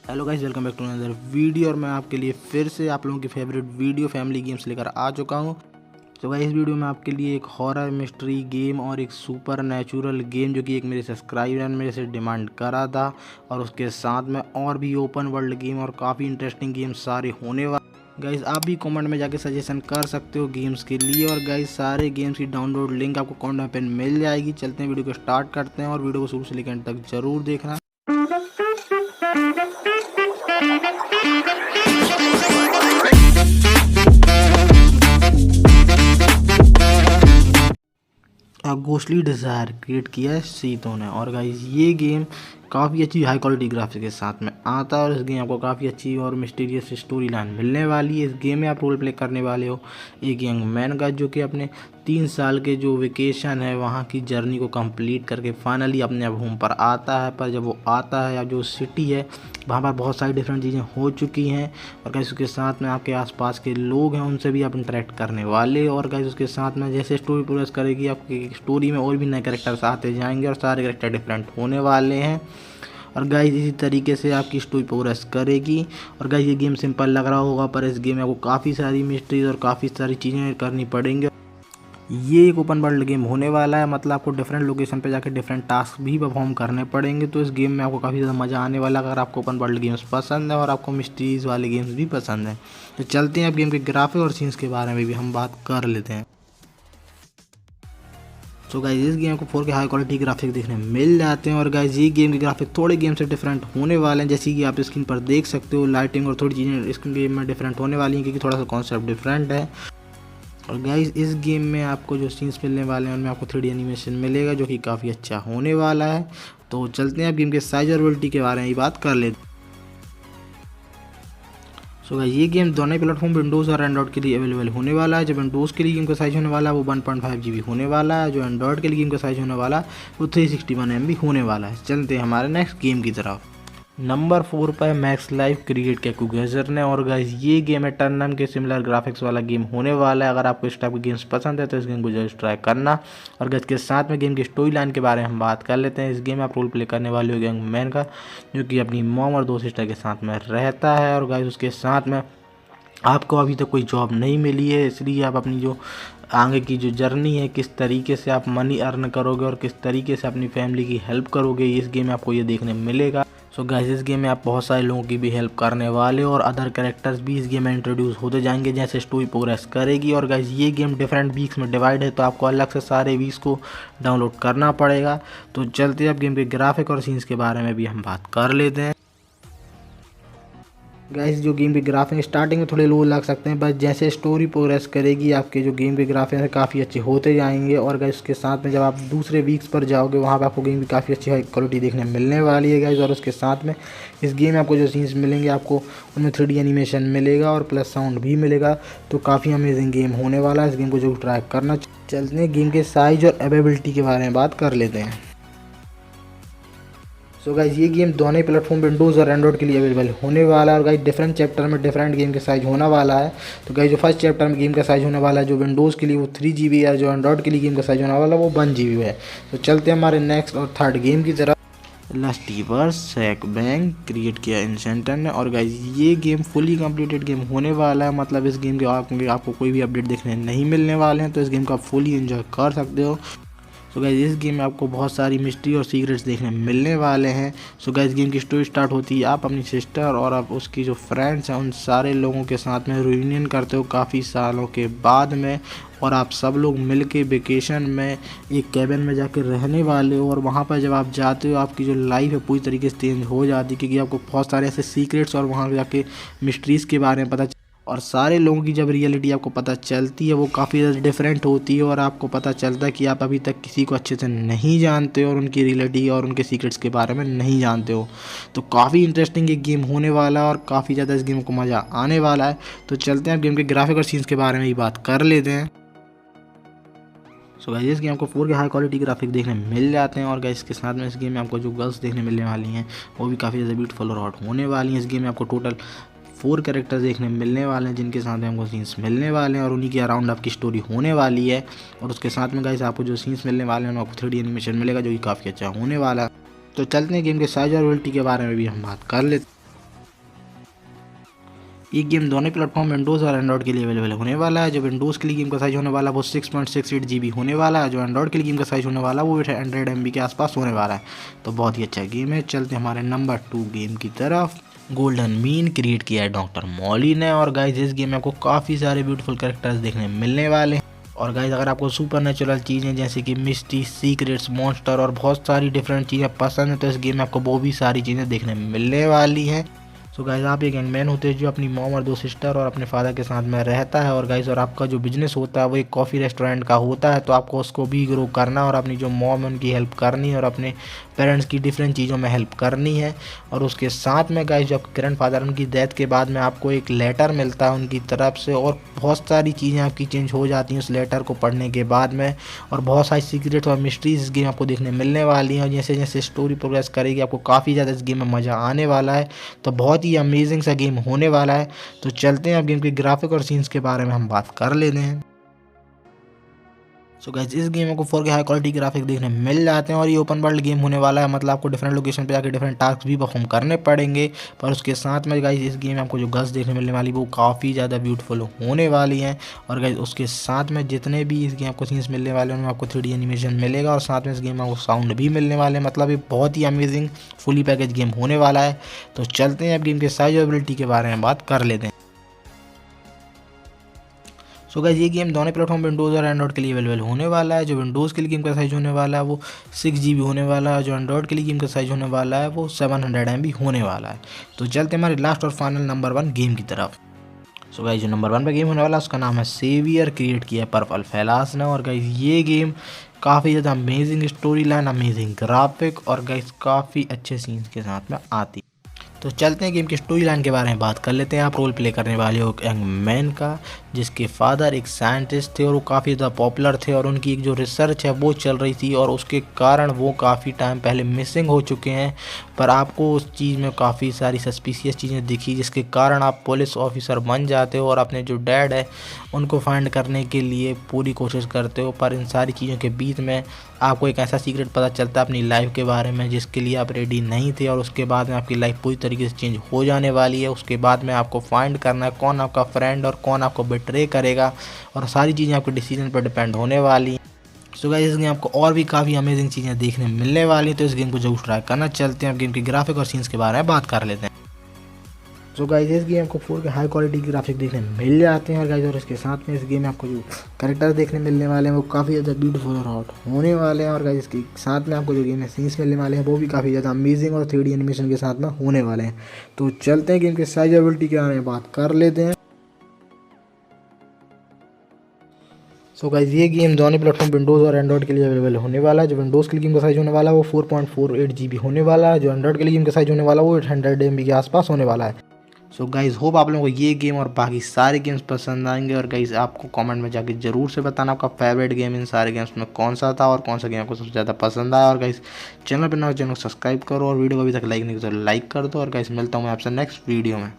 Hello guys, welcome back to another video. और मैं आपके लिए फिर से आप लोगों की फेवरेट वीडियो फैमिली गेम्स लेकर आ चुका हूं। तो गाइस, इस वीडियो में आपके लिए एक हॉरर मिस्ट्री गेम और एक सुपर नेचुरल गेम जो कि एक मेरे सब्सक्राइबर ने मेरे से डिमांड करा था, और उसके साथ में और भी ओपन वर्ल्ड गेम और काफ़ी इंटरेस्टिंग गेम्स सारे होने वाले। गाइस, आप भी कमेंट में जाके सजेशन कर सकते हो गेम्स के लिए। और गाइस, सारे गेम्स की डाउनलोड लिंक आपको कमेंट पे मिल जाएगी। चलते हैं, वीडियो को स्टार्ट करते हैं और वीडियो को शुरू से लेकर अंत तक जरूर देखना। घोस्टली डिज़ायर क्रिएट किया है सीतो ने। और गाइस, ये गेम काफ़ी अच्छी हाई क्वालिटी ग्राफिक्स के साथ में आता है, और इस गेम आपको काफ़ी अच्छी और मिस्टीरियस स्टोरी लाइन मिलने वाली है। इस गेम में आप रोल प्ले करने वाले हो एक यंग मैन का, जो कि अपने 3 साल के जो वेकेशन है वहाँ की जर्नी को कंप्लीट करके फाइनली अपने होम पर आता है। पर जब वो आता है, या जो सिटी है वहाँ पर बहुत सारी डिफरेंट चीज़ें हो चुकी हैं। और गाइस, उसके साथ में आपके आसपास के लोग हैं, उनसे भी आप इंटरेक्ट करने वाले। और गाइस, उसके साथ में जैसे स्टोरी प्रोग्रेस करेगी, आपकी स्टोरी में और भी नए कैरेक्टर्स आते जाएंगे और सारे कैरेक्टर डिफरेंट होने वाले हैं। और गाइस, इसी तरीके से आपकी स्टोरी प्रोग्रेस करेगी। और गाइस, ये गेम सिंपल लग रहा होगा, पर इस गेम में आपको काफ़ी सारी मिस्ट्रीज और काफ़ी सारी चीज़ें करनी पड़ेंगी। ये एक ओपन वर्ल्ड गेम होने वाला है, मतलब आपको डिफरेंट लोकेशन पे जाके डिफरेंट टास्क भी परफॉर्म करने पड़ेंगे। तो इस गेम में आपको काफ़ी ज़्यादा मज़ा आने वाला है, अगर आपको ओपन वर्ल्ड गेम्स पसंद है और आपको मिस्ट्रीज वाले गेम्स भी पसंद है। तो चलते हैं, अब गेम के ग्राफिक और सीन्स के बारे में भी हम बात कर लेते हैं। तो गाइस, इस गेम को 4K हाई क्वालिटी ग्राफिक देखने मिल जाते हैं। और गाइस, ये गेम के ग्राफिक थोड़े गेम से डिफरेंट होने वाले हैं, जैसे कि आप स्क्रीन पर देख सकते हो। लाइटिंग और थोड़ी चीज़ें इस गेम में डिफरेंट होने वाली हैं, क्योंकि थोड़ा सा कॉन्सेप्ट डिफरेंट है। और गाइस, इस गेम में आपको जो सीन्स मिलने वाले हैं उनमें आपको 3D एनिमेशन मिलेगा, जो कि काफ़ी अच्छा होने वाला है। तो चलते हैं, अब गेम के साइज और क्वालिटी के बारे में ही बात कर लेते हैं। सो गाइस, ये गेम दोनों प्लेटफॉर्म विंडोज़ और एंड्रॉइड के लिए अवेलेबल होने वाला है। जो विंडोज़ के लिए गेम का साइज होने वाला है वो 1.5 GB होने वाला है। जो एंड्रॉइड के लिए गेम का साइज होने वाला है वो 361 MB होने वाला है। चलते हैं हमारे नेक्स्ट गेम की तरफ। नंबर 4 पर मैक्स लाइफ क्रिएट किया कुगेजर ने। और गाइस, ये गेम है टर्नम के सिमिलर ग्राफिक्स वाला गेम होने वाला है। अगर आपको इस टाइप के गेम्स पसंद है तो इस गेम को जरूर ट्राई करना। और गाइस, के साथ में गेम की स्टोरी लाइन के बारे में हम बात कर लेते हैं। इस गेम में आप रोल प्ले करने वाले हो यंग मैन का, जो कि अपनी मॉम और 2 सिस्टर के साथ में रहता है। और गाइस, उसके साथ में आपको अभी तक कोई जॉब नहीं मिली है, इसलिए आप अपनी जो आगे की जो जर्नी है, किस तरीके से आप मनी अर्न करोगे और किस तरीके से अपनी फैमिली की हेल्प करोगे, इस गेम में आपको ये देखने मिलेगा। सो गाइस, इस गेम में आप बहुत सारे लोगों की भी हेल्प करने वाले हो, और अदर कैरेक्टर्स भी इस गेम में इंट्रोड्यूस होते जाएंगे जैसे स्टोरी प्रोग्रेस करेगी। और गाइस, ये गेम डिफरेंट वीक्स में डिवाइड है, तो आपको अलग से सारे वीक्स को डाउनलोड करना पड़ेगा। तो चलते अब गेम के ग्राफिक और सीन्स के बारे में भी हम बात कर लेते हैं। गाइस, जो गेम के ग्राफिक स्टार्टिंग में थोड़े लो लग सकते हैं, बस जैसे स्टोरी प्रोग्रेस करेगी आपके जो गेम के ग्राफिक हैं काफ़ी अच्छे होते जाएंगे। और गाइस, उसके साथ में जब आप दूसरे वीक्स पर जाओगे वहाँ पर आपको गेम की काफ़ी अच्छी हाई क्वालिटी देखने मिलने वाली है गाइस। और उसके साथ में इस गेम में आपको जो सीन्स मिलेंगे, आपको उनमें 3D एनिमेशन मिलेगा और प्लस साउंड भी मिलेगा। तो काफ़ी अमेजिंग गेम होने वाला है, इस गेम को जरूर ट्राई करना। चलते हैं गेम के साइज और अवेलेबिलिटी के बारे में बात कर लेते हैं। सो गाइस, ये गेम दोनों प्लेटफॉर्म विंडोज़ और एंड्रॉइड के लिए अवेलेबल होने वाला है। और गाइस, डिफरेंट चैप्टर में डिफरेंट गेम का साइज होने वाला है। तो गाइस, जो फर्स्ट चैप्टर में गेम का साइज होने वाला है, जो विंडोज़ के लिए वो 3 GB है, जो एंड्रॉइड के लिए गेम का साइज होने वाला है वो 1 GB है। तो चलते हैं हमारे नेक्स्ट और थर्ड गेम की तरफ। लस्टीवर्स सैक बैंक क्रिएट किया इनसेंटर ने। और गाइस, ये गेम फुली कंप्लीटेड गेम होने वाला है, मतलब इस गेम के आपको कोई भी अपडेट देखने नहीं मिलने वाले हैं, तो इस गेम को आप फुली एंजॉय कर सकते हो। सो गाइस, इस गेम में आपको बहुत सारी मिस्ट्री और सीक्रेट्स देखने मिलने वाले हैं। सो गाइस, गेम की स्टोरी स्टार्ट होती है, आप अपनी सिस्टर और आप उसकी जो फ्रेंड्स हैं उन सारे लोगों के साथ में रियूनियन करते हो काफ़ी सालों के बाद में। और आप सब लोग मिल के वेकेशन में एक कैबिन में जाके रहने वाले हो। और वहाँ पर जब आप जाते हो, आपकी जो लाइफ है पूरी तरीके से चेंज हो जाती है, क्योंकि आपको बहुत सारे ऐसे सीक्रेट्स और वहाँ जाके मिस्ट्रीज़ के बारे में पता। और सारे लोगों की जब रियलिटी आपको पता चलती है वो काफ़ी ज़्यादा डिफरेंट होती है, और आपको पता चलता है कि आप अभी तक किसी को अच्छे से नहीं जानते हो और उनकी रियलिटी और उनके सीक्रेट्स के बारे में नहीं जानते हो। तो काफ़ी इंटरेस्टिंग एक गेम होने वाला है, और काफ़ी ज़्यादा इस गेम को मज़ा आने वाला है। तो चलते हैं, अब गेम के ग्राफिक और सीन्स के बारे में ही बात कर लेते हैं। सो गाइस, इस गेम को 4K हाई क्वालिटी ग्राफिक देखने मिल जाते हैं। और गाइस, के साथ में इस गेम में आपको जो गर्ल्स देखने मिलने वाली हैं वो भी काफ़ी ज़्यादा ब्यूटीफुल और हॉट होने वाली हैं। इस गेम में आपको टोटल 4 कैरेक्टर्स देखने मिलने वाले हैं, जिनके साथ में हमको सीन्स मिलने वाले हैं, और उन्हीं के अराउंड आपकी स्टोरी होने वाली है। और उसके साथ में गाइस, आपको जो सीन्स मिलने वाले हैं आपको 3D एनिमेशन मिलेगा, जो कि काफ़ी अच्छा होने वाला है। तो चलते हैं गेम के साइज और क्वालिटी के बारे में भी हम बात कर लेते हैं। ये गेम दोनों प्लेटफॉर्म विंडोज़ और एंड्रॉइड के लिए अवेलेबल होने वाला है। जो विंडोज़ के लिए गेम का साइज होने वाला है वो 6.68 GB होने वाला है। जो एंड्रॉइड के लिए गेम का साइज होने वाला है वो 100 MB के आसपास होने वाला है। तो बहुत ही अच्छा गेम है। चलते हमारे नंबर 2 गेम की तरफ। गोल्डन मीन क्रिएट किया है डॉक्टर मॉली ने। और गाइज इस गेम में आपको काफ़ी सारे ब्यूटीफुल कैरेक्टर्स देखने मिलने वाले हैं। और गाइज अगर आपको सुपर नेचुरल चीज़ें जैसे कि मिस्टी, सीक्रेट्स, मॉन्स्टर और बहुत सारी डिफरेंट चीज़ें पसंद है तो इस गेम में आपको वो भी सारी चीज़ें देखने मिलने वाली हैं। सो गाइज आप एक गैंगमैन होते हैं जो अपनी मॉम और 2 सिस्टर और अपने फादर के साथ में रहता है। और गाइज और आपका जो बिजनेस होता है वो एक कॉफ़ी रेस्टोरेंट का होता है। तो आपको उसको भी ग्रो करना और अपनी जो मॉम है उनकी हेल्प करनी है और अपने पेरेंट्स की डिफरेंट चीज़ों में हेल्प करनी है। और उसके साथ में गाइज जो आपके ग्रैंड फादर उनकी डेथ के बाद में आपको एक लेटर मिलता है उनकी तरफ से और बहुत सारी चीज़ें आपकी चेंज हो जाती हैं उस लेटर को पढ़ने के बाद में। और बहुत सारी सीक्रेट्स और मिस्ट्रीज इस गेम आपको देखने मिलने वाली हैं। और जैसे जैसे स्टोरी प्रोग्रेस करेगी आपको काफ़ी ज़्यादा इस गेम में मज़ा आने वाला है। तो बहुत ही अमेजिंग सा गेम होने वाला है। तो चलते हैं अब गेम के ग्राफिक और सीन्स के बारे में हम बात कर लेते हैं। सो गाइज इस गेम को 4K हाई क्वालिटी ग्राफिक देखने मिल जाते हैं। और ये ओपन वर्ल्ड गेम होने वाला है, मतलब आपको डिफरेंट लोकेशन पे जाकर डिफरेंट टास्क भी परफॉर्म करने पड़ेंगे। पर उसके साथ में गाइज इस गेम में आपको जो गर्ल्स देखने मिलने वाली वो काफ़ी ज़्यादा ब्यूटीफुल होने वाली हैं। और गाइज उसके साथ में जितने भी इस गेम को सीन्स मिलने वाले हैं उनमें आपको 3D एनिमेशन मिलेगा और साथ में इस गेम में आपको साउंड भी मिलने वाले हैं। मतलब ये बहुत ही अमेजिंग फुली पैकेज गेम होने वाला है। तो चलते हैं अब गेम के साइज और एबिलिटी के बारे में बात कर लेते हैं। सो गाइस ये गेम दोनों प्लेटफॉर्म विंडोज़ और एंड्रॉइड के लिए अवेलेबल होने वाला है। जो विंडोज़ के लिए गेम का साइज होने वाला है वो 6 GB होने वाला है। जो एंड्रॉइड के लिए गेम का साइज होने वाला है वो 700 MB होने वाला है। तो चलते हमारे लास्ट और फाइनल नंबर 1 गेम की तरफ। सो गाइस जो नंबर 1 पे गेम होने वाला है उसका नाम है सेवियर, क्रिएट किया है पर्पल फैलास ने। और गाइस ये गेम काफ़ी ज़्यादा amazing story line, amazing graphic और गाइस काफ़ी अच्छे सीन्स के साथ में आती। तो चलते हैं गेम की स्टोरी लाइन के बारे में बात कर लेते हैं। आप रोल प्ले करने वाले हो एक यंग मैन का जिसके फादर एक साइंटिस्ट थे और वो काफ़ी ज़्यादा पॉपुलर थे और उनकी एक जो रिसर्च है वो चल रही थी और उसके कारण वो काफ़ी टाइम पहले मिसिंग हो चुके हैं। पर आपको उस चीज़ में काफ़ी सारी सस्पिशियस चीज़ें दिखी जिसके कारण आप पुलिस ऑफिसर बन जाते हो और अपने जो डैड है उनको फाइंड करने के लिए पूरी कोशिश करते हो। पर इन सारी चीज़ों के बीच में आपको एक ऐसा सीक्रेट पता चलता है अपनी लाइफ के बारे में जिसके लिए आप रेडी नहीं थे और उसके बाद में आपकी लाइफ पूरी तरीके से चेंज हो जाने वाली है। उसके बाद में आपको फाइंड करना है कौन आपका फ्रेंड और कौन आपको बिट्रे करेगा और सारी चीज़ें आपके डिसीजन पर डिपेंड होने वाली हैं। सो गाइस इस गेम आपको और भी काफ़ी अमेजिंग चीज़ें देखने मिलने वाली हैं। तो इस गेम को जरूर ट्राई करना। चलते हैं अब गेम के ग्राफिक और सीन्स के बारे में बात कर लेते हैं। सो गाइस इस गेम को 4K हाई क्वालिटी ग्राफिक देखने मिल जाते हैं। और गाइस और इसके साथ में इस गेम में आपको जो कैरेक्टर देखने मिलने वाले हैं वो काफ़ी ज़्यादा ब्यूटीफुल और हॉट होने वाले हैं। और गाइस इसके साथ में आपको जो गेम में सीन्स मिलने वाले हैं वो भी काफ़ी ज़्यादा अमेजिंग और 3D एनिमेशन के साथ में होने वाले हैं। तो चलते हैं गेम के साइज एबिलिटी के बारे में बात कर लेते हैं। सो गाइस ये गेम दोनों प्लेटफॉर्म विंडोज़ और एंड्रॉइड के लिए अवेलेबल होने वाला है। जो विंडोज़ के लिए गेम का साइज होने वाला है वो 4.48 GB होने वाला है। जो एंड्रॉइड के लिए गेम का साइज होने वाला है वो 800 MB के आसपास होने वाला है। सो गाइस होप आप लोगों को ये गेम और बाकी सारे गेम्स पसंद आएंगे। और गाइस आपको कमेंट में जाके जरूर से बताना आपका फेवरेट गेम इन सारे गेम्स में कौन सा था और कौन सा गेम आपको सबसे ज़्यादा पसंद आया। और गाइस चैनल पर नए चैनल को सब्सक्राइब करो और वीडियो को अभी तक लाइक नहीं किया तो लाइक कर दो। और गाइस मिलता हूँ मैं आपसे नेक्स्ट वीडियो में।